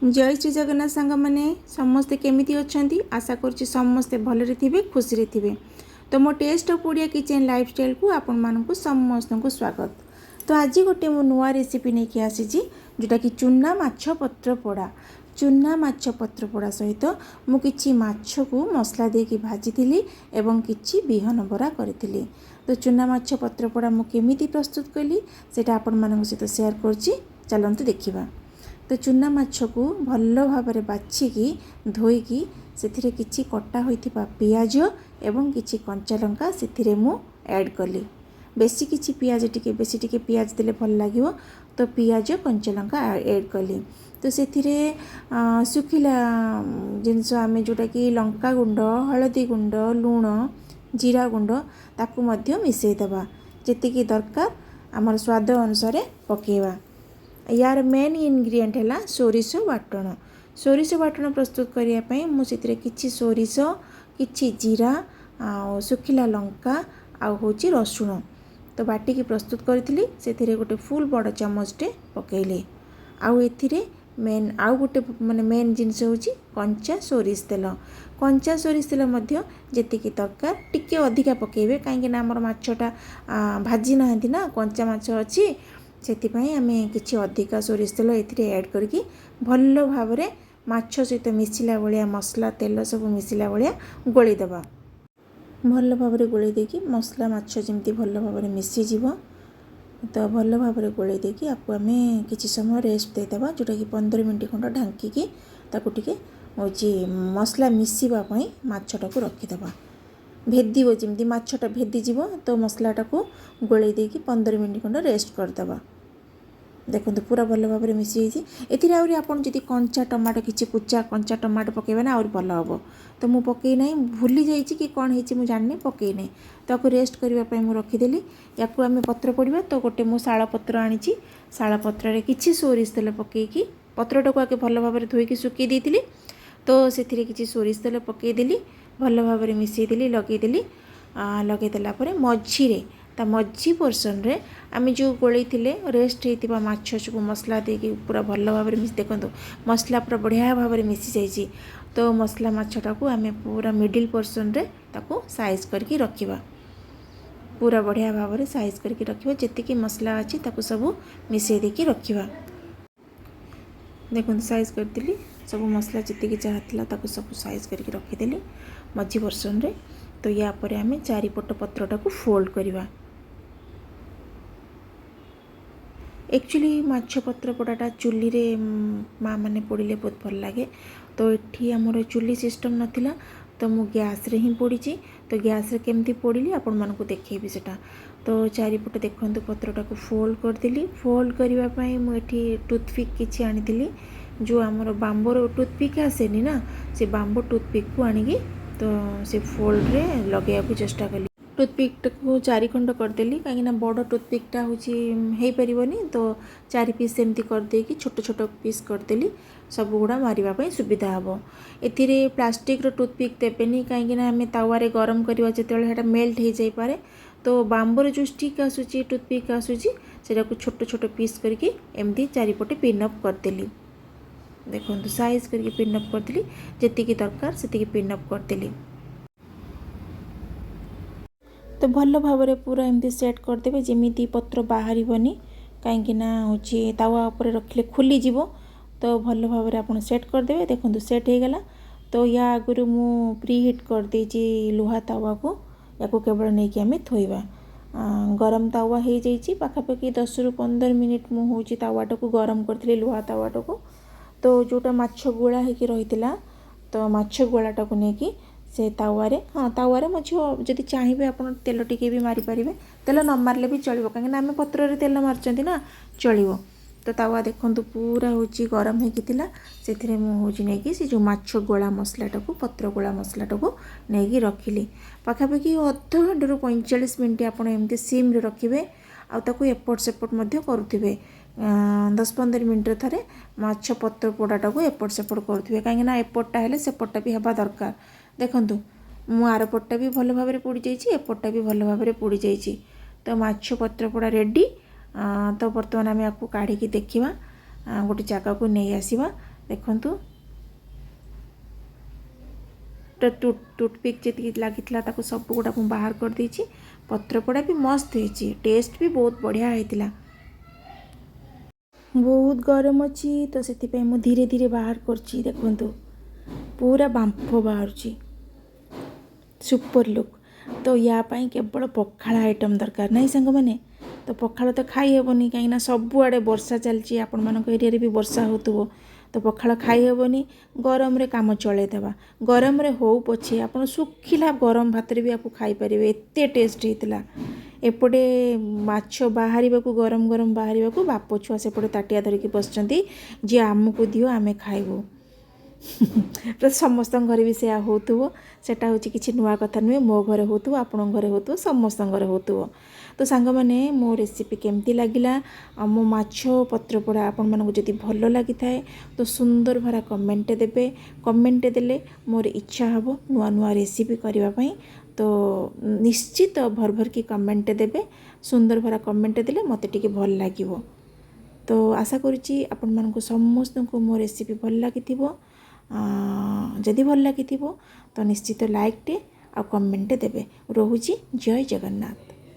जय श्री जगन्नाथ सांग मैंने समस्ते केमिति अछंती आशा करुच्ची समस्ते भलरे थिबे खुशी थिबे। तो मो taste of Odia kitchen lifestyle को आपण मानकु समस्त को स्वागत। तो आज गोटे मो नुआ रेसिपी नहीं कि आसी जोटा कि चूना माछ पत्र पोड़ा। चूना माछ पत्र पोड़ा सहित मु किछि माछ को मसला दे कि भाजी थिली एवं किछि बिहन बरा करिथिली। तो चूना माछ पत्र पोड़ा मु केमिति प्रस्तुत कली सेटा आपण मानक सहित शेयर करछि, चलंतु देखिबा। तो चूना माछ को भल भाव बाछिकी धोईकी से किछि कटा होइथिबा पियाज एवं किछि कंचा लंका से मु ऐड कली। बेसी किछि पियाज बेसी पियाज देले भल लागिवो, तो पियाज कंचा लंका ऐड कली। तो से सुखिला जिनस आमे जोटा कि लंका गुंड, हलदी गुंड, लूण, जीरा गुंड ताकू मध्य मिसई देबा। जेतिकी दरकार आमर स्वाद अनुसार पकेवा। यार मेन इनग्रीडिएंट है सोरिष बाटण। सोरिष बाटण प्रस्तुत करने मुझे किछि सोरिष, किछि जीरा, सुखिला लंका आउ रसुण तो बाटिकी प्रस्तुत करी से गोटे फुल बड़ चामचटे पकेले। आउ एथिरे मेन आउ गोटे माने मेन जिनस होची कंचा सोरिष तेल। कंचा सोरिष तेल मध्य जेतिकी दरकार टिके अधिका पकेबे, कहीं आमर माछटा भाजी नाहंती ना, कंचा माछ अछि सेतिपाई आमे किछि अधिका सोरिष तेल एथिरे ऐड करके भल भाव में माछ सहित मिसिला भलिया मसला तेल सब मिसिला भलिया गोली देबा। भल भाव में गोली देकी मसला माछ जमती भल भाव में मिसी जीवो। तो भल भाव में गोली देकी आपको आमे किछि समय रेस्ट दे देबा, जोटा कि 15 मिनट खंड ढांकी ताकू टिके होची मसला मिसिबा पई माछटा को रखी देबा। भेदिवो जमती माछटा भेदी जीवो, तो मसलाटा को गोले देकी 15 मिनट खंड रेस्ट करदेबा। देखो पूरा भल भाव में मिसी एथिरे आउरी आपन जदि कंचा टमाटो किछि कुचा कंचा टमाटो पकेबे ना आउरी भल हबो। तो मु पकई नै, भूली जाइछि कि कोन हेछि मु जाननी, पकई नै। ताको रेस्ट करबा पई मु रखी देली। याकू आमे पत्र पड़िबा। तो गोटे मु शाला पत्र आनिछि, शाला पत्र रे किछि सोरिष तेल पकेकी पत्रटा को आके भल भाव में धोईकी सुकी देइतिली। तो सेथिरे किछि सोरिष तेल पकई देली, भल भाव में मिसई देली, लगई देली। लगई देला परे मझिरे ता मझी पोर्सन रे आमे जो गोले थिले रेस्ट हेतिबा माछ को मसला देकी पूरा भल भाव में मिस देखंतु मसला पूरा बढ़िया भाव में मिसी जाइछि। तो मसला माछटा को आमे पूरा मिडिल पोर्सन रे ताको साइज करके रखिबा। पूरा बढ़िया भाव में साइज करके रखिबा। जेतिकी मसला अछि ताको सब मिसई देकी रखिबा। देखो साइज करदिली, सब मसला जितकी चाहला ताको सब साइज करके रखीदेली मझी पोर्सन रे। तो या परे आमे चारिपट पत्रटा को फोल्ड करिबा। एक्चुअली माछ पत्र पोड़ाटा चुली रे माँ मैंने पोड़े बहुत भल लगे। तो ये आमर चुली सिस्टम नाला, तो मु गैस रे ही पोड़ी। तो गैस रे केमती पोड़ी आपण मानकु देखैबी सेटा। तो चारिपट देखंतु पत्रटा को फोल्ड करदेली। फोल्ड करबा पई मु एठी टूथपिक किछि आनिथिली, जो आमर बांबोर टूथपिक आसेनी ना, से बांबो टूथपिक को आनिकी तो से फोल्ड रे लगेया को चेष्टा कली। टूथपिक को 4 खंड करदेली, कहीं बड़ टूथपिकटा हो पारिबनी। तो 4 पीस सेमती करदे कि छोट छोट पीस करदेली, सब गुड़ा मारिबा सुविधा हम। एथिरे प्लास्टिक रो टूथपिक देबेनी, कहीं आम तावारे गरम करवा जो मेल्ट हो जाई पारे। तो बांबर जो स्टिक आसूची टूथपिक आसूची सेटा को छोट छोट पीस करके एमती चारिपटे पिनअप करदेली। देखो साइज करके पिनअप करदेली, जेतिकी दरकार सेतिकी पिनअप करदेली। तो भल भाव में पूरा एमती सेट करदेवे जमीती पत्र बाहर कहीं हूँ तावा उपर रखिले खुली जीवो। तो भल भाव में आपन सेट करदेवे। देखो सेट हो गला। तो या आगु मु प्री हिट कर देछि लुहा तावा को, याको केवल नहीं कि आमे थोइबा। गरम तावा हो जाइछि पाखापाखि 10 रु 15 मिनिट मु होछि तावाटा को गरम करथिले लुहा तावाटा को। तो जोटा माछ गोला होइकी रहितिला, तो माछ गोलाटा को नेकी से तावारे, हाँ तावारे मझी जदि चाहिए आप तेल टिके भी मारी पारे, तेल न मारले भी चलो, कहीं आम पत्र तेल मार्चंती ना चलो। तो तावा देखंतु पूरा होची गरम होइकितिला। सेथिरे मु होची नेकी से जो माछ गोला मसलाटा को पत्र गोला मसलाटा को नेकी रखिली। पाखापाखि अध घंटे रु 45 मिनिट आप एमती सिम रे रखिबे। आ ताको एपट सेपट मध्य करुथिबे। 10-15 मिनिट थारे माछ पत्र पोड़ाटा को एपट सेपट करुथिबे, कहीं एपटटा हेले सेपटटा भी हेबा दरकार। देखंतु मु आर पट्टा भी भल भाव में पोड़ी जाइए, एपट्टा भी भल भाव में पोड़ी जाइए। तो माछ पत्र पोड़ा रेडी। तो बर्तमान आम आपको काढ़ी देखिबा, गोटे जगह को नहीं आसीबा। देखंतु टूथपिक जी लगी सब गुड़ा बाहर कर देछि। पत्रपोड़ा भी मस्त होती, टेस्ट भी बहुत बढ़िया होता। बहुत गरम अच्छी तो से धीरे धीरे बाहर करछि। देखंतु पूरा बांफ बाहर सुपर लुक। तो या पाई केवल पखाल आइटम दरकार नहीं सांग मैंने। तो पखाल तो खाई हेबनी कहीं सबुआड़े वर्षा चलती, आपण मान एरिया भी वर्षा हो तो पखाल खाई हेबनी। गरम रे काम चलेदेवा, गरम रे हो पछे आपण सुखिला गरम भात भी आपको खाई पारे, एते टेस्ट होता। एपटे माछ बाहर गरम गरम बाहर बाप छुआ सेपटे ताटिया धरिकी बसचंती जे आमको दियो आमे खाइबू। तो समस्त घरे भी से होतुव, सेटा होची किछि नुआ कथा नुहे। मो घरे होतुव, आपण घरे होतुव, समस्त घरे होतुव। तो सांग माने मो रेसिपी केमती लागिला, मो माछ पत्रपोड़ा आपण मानकु जदि भल लगी थाए तो सुंदर भरा कमेंट देबे। कमेंट देले मोर इच्छा हबो नुआ नुआ रेसिपी करबा पई। तो निश्चित भर भर की कमेंट देबे, सुंदर भरा कमेंट देले मते टिके भल लागिवो। तो आशा करुच्ची आपण मानकु समस्त को मो रेसिपी भल लागिथिबो। जदि भल लागिथिबो तो निश्चित लाइक टे आ कमेंट देबे। रहुची जय जगन्नाथ।